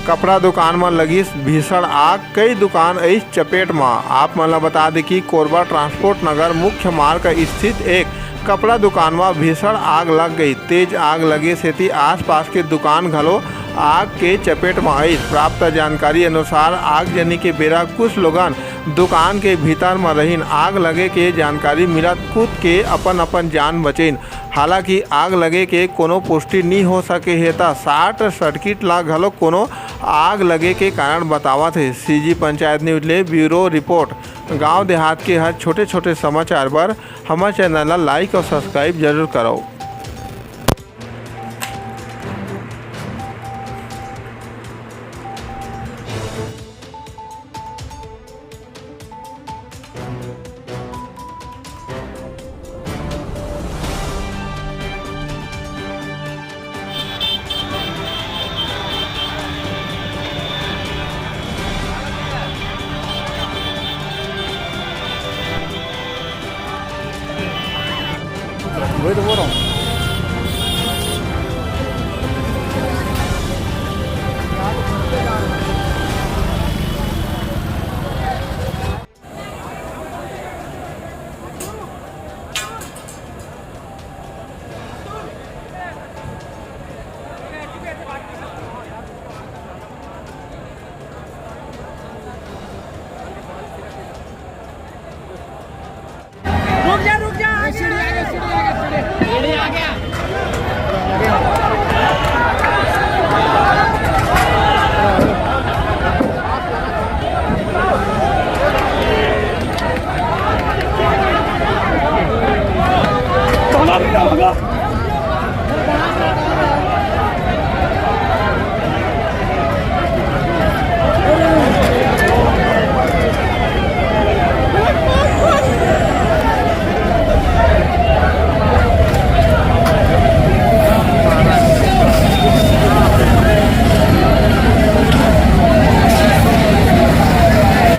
कपड़ा दुकान में लगी भीषण आग, कई दुकान इस चपेट में। आप मन ला बता दें कि कोरबा ट्रांसपोर्ट नगर मुख्य मार्ग स्थित एक कपड़ा दुकान में भीषण आग लग गई। तेज आग लगे से आसपास के दुकान घलो आग के चपेट में आई। प्राप्त जानकारी अनुसार आगजनी के बेरा कुछ लोगन दुकान के भीतर में रहीन। आग लगे के जानकारी मिलत कूद के अपन जान बचेन। हालांकि आग लगे के कोनो पुष्टि नहीं हो सके है ता शॉर्ट सर्किट ला घलो कोनो आग लगे के कारण बतावत है। सीजी पंचायत न्यूज ले ब्यूरो रिपोर्ट। गांव देहात के हर छोटे छोटे समाचार बर हमारे चैनल ला लाइक और सब्सक्राइब जरूर करो।